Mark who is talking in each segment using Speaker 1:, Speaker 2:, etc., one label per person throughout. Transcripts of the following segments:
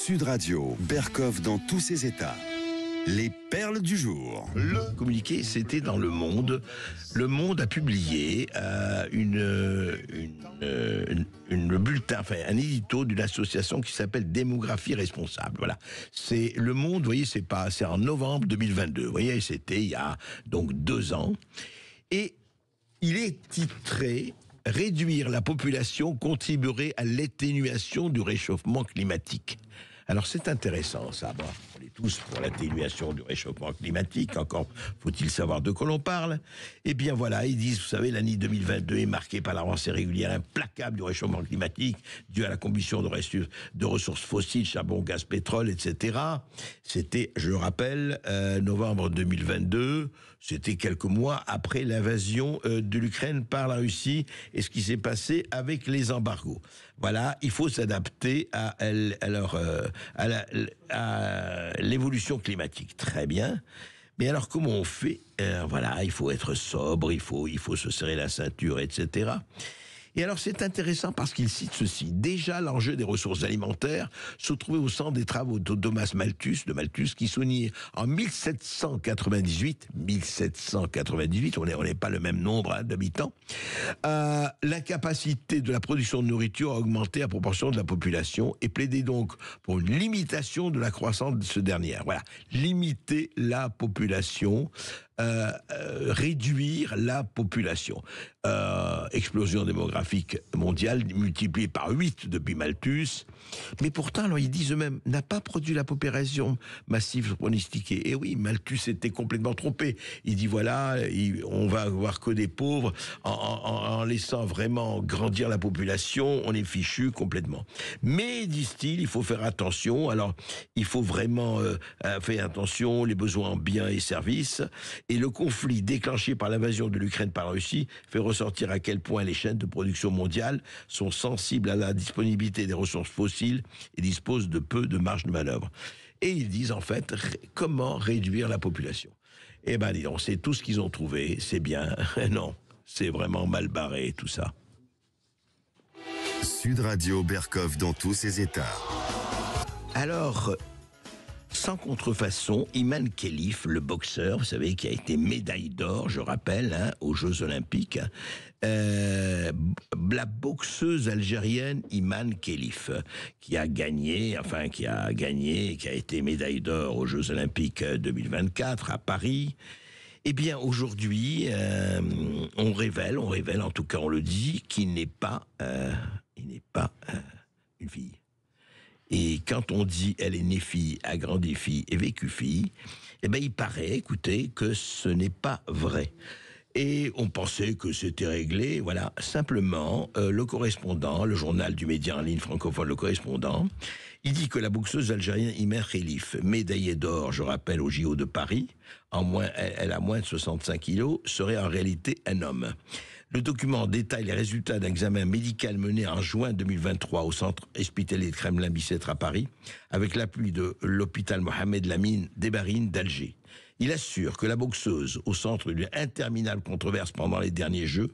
Speaker 1: Sud Radio, Berkoff dans tous ses états. Les perles du jour.
Speaker 2: Le communiqué, c'était dans Le Monde. Le Monde a publié le bulletin, enfin un édito d'une association qui s'appelle Démographie Responsable. Voilà, c'est Le Monde. Vous voyez, c'est en novembre 2022. Vous voyez, c'était il y a donc 2 ans, et il est titré « Réduire la population contribuerait à l'atténuation du réchauffement climatique ». Alors c'est intéressant ça, bon, on est tous pour l'atténuation du réchauffement climatique, encore faut-il savoir de quoi l'on parle. Et bien voilà, ils disent, vous savez, l'année 2022 est marquée par l'avancée régulière implacable du réchauffement climatique, due à la combustion de ressources fossiles, charbon, gaz, pétrole, etc. C'était, je le rappelle, novembre 2022, c'était quelques mois après l'invasion de l'Ukraine par la Russie et ce qui s'est passé avec les embargos. Voilà, il faut s'adapter à l'évolution climatique. Très bien. Mais alors, comment on fait ? Voilà, il faut être sobre, il faut se serrer la ceinture, etc. Et alors, c'est intéressant parce qu'il cite ceci. Déjà, l'enjeu des ressources alimentaires se trouvait au centre des travaux de Thomas Malthus, qui soulignait en 1798, on n'est pas le même nombre d'habitants, l'incapacité de la production de nourriture à augmenter à proportion de la population et plaidait donc pour une limitation de la croissance de ce dernier. Voilà, limiter la population, réduire la population. Explosion démographique mondiale multipliée par 8 depuis Malthus. Mais pourtant, alors, ils disent eux-mêmes, n'a pas produit la population massive pronostiquée. Et oui, Malthus était complètement trompé. Il dit voilà, on va avoir que des pauvres. En laissant vraiment grandir la population, on est fichu complètement. Mais, disent-ils, il faut faire attention. Alors, il faut vraiment faire attention, les besoins en biens et services. Et le conflit déclenché par l'invasion de l'Ukraine par la Russie fait ressortir à quel point les chaînes de production mondiale sont sensibles à la disponibilité des ressources fossiles et disposent de peu de marge de manœuvre. Et ils disent en fait, comment réduire la population ? Eh ben, dis donc, c'est tout ce qu'ils ont trouvé, c'est bien. Non, c'est vraiment mal barré tout ça.
Speaker 1: Sud Radio, Berkoff dans tous ses états.
Speaker 2: Alors, sans contrefaçon, Iman Khelif, le boxeur, vous savez, qui a été médaille d'or, je rappelle, aux Jeux Olympiques, la boxeuse algérienne Iman Khelif, qui a gagné, qui a été médaille d'or aux Jeux Olympiques 2024 à Paris. Eh bien, aujourd'hui, on révèle, en tout cas on le dit, qu'il n'est pas une fille. Et quand on dit elle est née fille, a grandi fille et vécu fille, eh ben il paraît, écoutez, que ce n'est pas vrai. Et on pensait que c'était réglé, voilà. Simplement, le correspondant, le journal du média en ligne francophone, Le Correspondant, il dit que la boxeuse algérienne Iman Khelif, médaillée d'or, je rappelle, au JO de Paris, elle a moins de 65 kilos, serait en réalité un homme. Le document détaille les résultats d'un examen médical mené en juin 2023 au centre hospitalier de Kremlin-Bicêtre à Paris, avec l'appui de l'hôpital Mohamed Lamine Debarine d'Alger. Il assure que la boxeuse, au centre d'une interminable controverse pendant les derniers Jeux,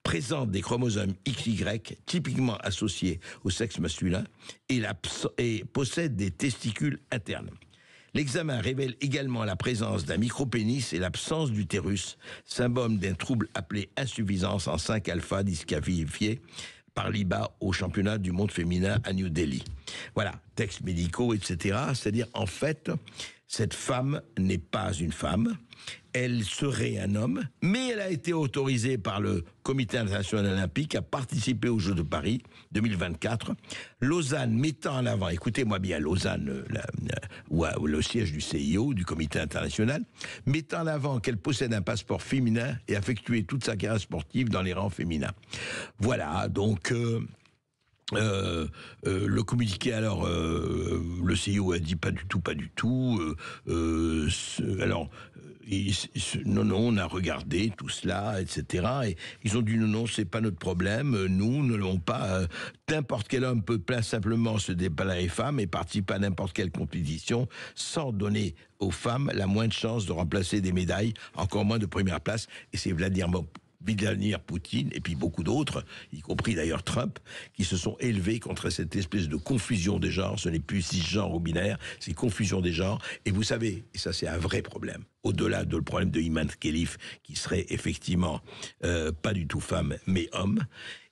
Speaker 2: présente des chromosomes XY typiquement associés au sexe masculin et possède des testicules internes. L'examen révèle également la présence d'un micropénis et l'absence d'utérus, symptôme d'un trouble appelé insuffisance en 5-alpha disqualifié par l'IBA au championnat du monde féminin à New Delhi. Voilà, textes médicaux, etc. C'est-à-dire, en fait, cette femme n'est pas une femme, elle serait un homme, mais elle a été autorisée par le Comité international olympique à participer aux Jeux de Paris 2024. Lausanne mettant en avant, écoutez-moi bien, Lausanne, le siège du CIO, du Comité international, mettant en avant qu'elle possède un passeport féminin et a effectué toute sa carrière sportive dans les rangs féminins. Voilà, donc le communiqué, alors le CIO a dit pas du tout. Non, on a regardé tout cela, etc. Et ils ont dit non, c'est pas notre problème. Nous ne l'avons pas. N'importe quel homme peut simplement se déballer les femmes et participer à n'importe quelle compétition sans donner aux femmes la moindre chance de remplacer des médailles, encore moins de première place. Et c'est Vladimir Vladimir Poutine et puis beaucoup d'autres, y compris d'ailleurs Trump, qui se sont élevés contre cette espèce de confusion des genres. Ce n'est plus cisgenre ou binaire, c'est confusion des genres. Et vous savez, et ça c'est un vrai problème, au-delà de le problème de Iman Khelif, qui serait effectivement pas du tout femme, mais homme,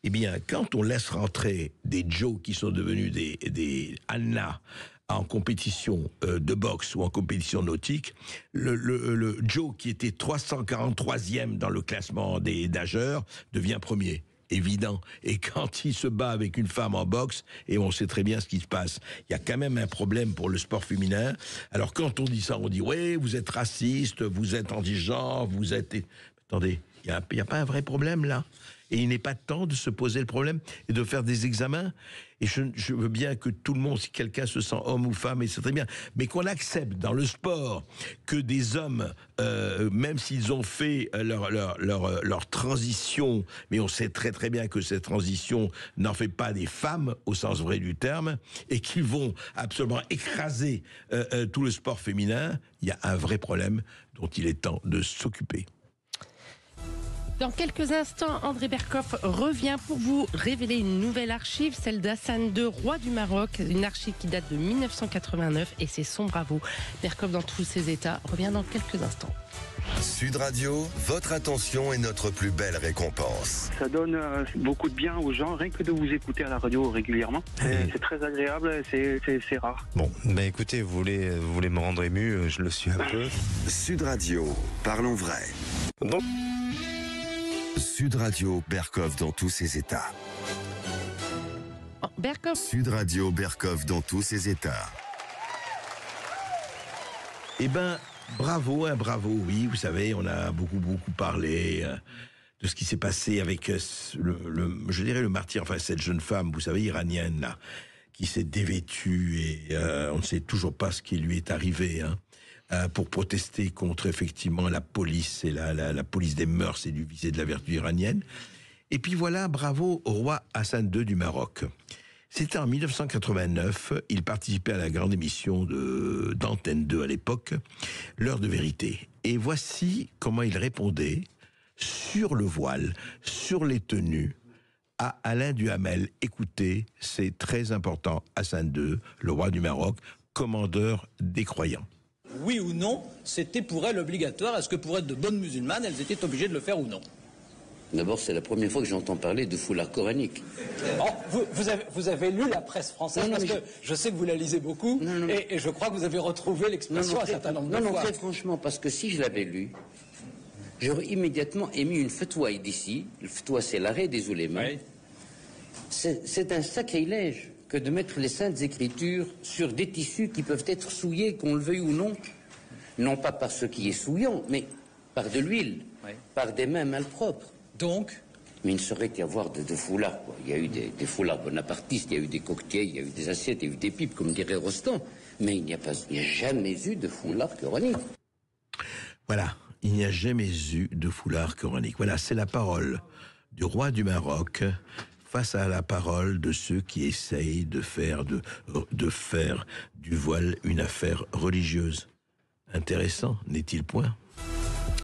Speaker 2: eh bien, quand on laisse rentrer des Joe qui sont devenus des Anna en compétition de boxe ou en compétition nautique, le Joe qui était 343e dans le classement des nageurs devient premier. Évident. Et quand il se bat avec une femme en boxe, et on sait très bien ce qui se passe, il y a quand même un problème pour le sport féminin. Alors quand on dit ça, on dit ouais, vous êtes raciste, vous êtes anti-genre, vous êtes... Attendez, il n'y a pas un vrai problème là. Et il n'est pas temps de se poser le problème et de faire des examens. Et je veux bien que tout le monde, si quelqu'un se sent homme ou femme, et c'est très bien, mais qu'on accepte dans le sport que des hommes, même s'ils ont fait leur transition, mais on sait très très bien que cette transition n'en fait pas des femmes au sens vrai du terme, et qu'ils vont absolument écraser tout le sport féminin, il y a un vrai problème dont il est temps de s'occuper.
Speaker 3: Dans quelques instants, André Berkoff revient pour vous révéler une nouvelle archive, celle d'Hassan II, roi du Maroc, une archive qui date de 1989 et c'est son bravo. Berkoff dans tous ses états revient dans quelques instants.
Speaker 1: Sud Radio, votre attention est notre plus belle récompense.
Speaker 4: Ça donne beaucoup de bien aux gens, rien que de vous écouter à la radio régulièrement. C'est très agréable, c'est rare.
Speaker 5: Bon, ben écoutez, vous voulez me rendre ému, je le suis un peu.
Speaker 1: Sud Radio, parlons vrai.
Speaker 5: Donc...
Speaker 1: Sud Radio, Berkoff dans tous ses états.
Speaker 3: Berkoff.
Speaker 1: Sud Radio, Berkoff dans tous ses états.
Speaker 2: Eh ben, bravo, oui, vous savez, on a beaucoup parlé de ce qui s'est passé avec je dirais le martyr, enfin cette jeune femme, vous savez, iranienne, là, qui s'est dévêtue et on ne sait toujours pas ce qui lui est arrivé, hein. Pour protester contre effectivement la police et la police des mœurs et du vice et de la vertu iranienne. Et puis voilà, bravo au roi Hassan II du Maroc. C'était en 1989, il participait à la grande émission d'Antenne 2 à l'époque, L'heure de vérité. Et voici comment il répondait sur le voile, sur les tenues, à Alain Duhamel. Écoutez, c'est très important, Hassan II, le roi du Maroc, commandeur des croyants.
Speaker 6: Oui ou non, c'était pour elles obligatoire. Est-ce que pour être de bonnes musulmanes, elles étaient obligées de le faire ou non?
Speaker 7: D'abord, c'est la première fois que j'entends parler de foulard coranique.
Speaker 6: Oh, vous avez lu la presse française, parce que je sais que vous la lisez beaucoup, et je crois que vous avez retrouvé l'expression un certain nombre de fois.
Speaker 7: Non, très franchement, parce que si je l'avais lu, j'aurais immédiatement émis une fatwa d'ici. Le fatwa, c'est l'arrêt des oulémas. Oui. C'est un sacrilège que de mettre les saintes écritures sur des tissus qui peuvent être souillés, qu'on le veuille ou non. Non pas par ce qui est souillant, mais par de l'huile, par des mains malpropres.
Speaker 6: Donc,
Speaker 7: mais il ne saurait y avoir de foulards, quoi. Il y a eu des foulards bonapartistes, il y a eu des cocktails, il y a eu des assiettes, il y a eu des pipes, comme dirait Rostand. Mais il n'y a jamais eu de foulard coranique.
Speaker 2: Voilà, il n'y a jamais eu de foulard coranique. Voilà, c'est la parole du roi du Maroc face à la parole de ceux qui essayent de faire du voile une affaire religieuse. Intéressant, n'est-il point ?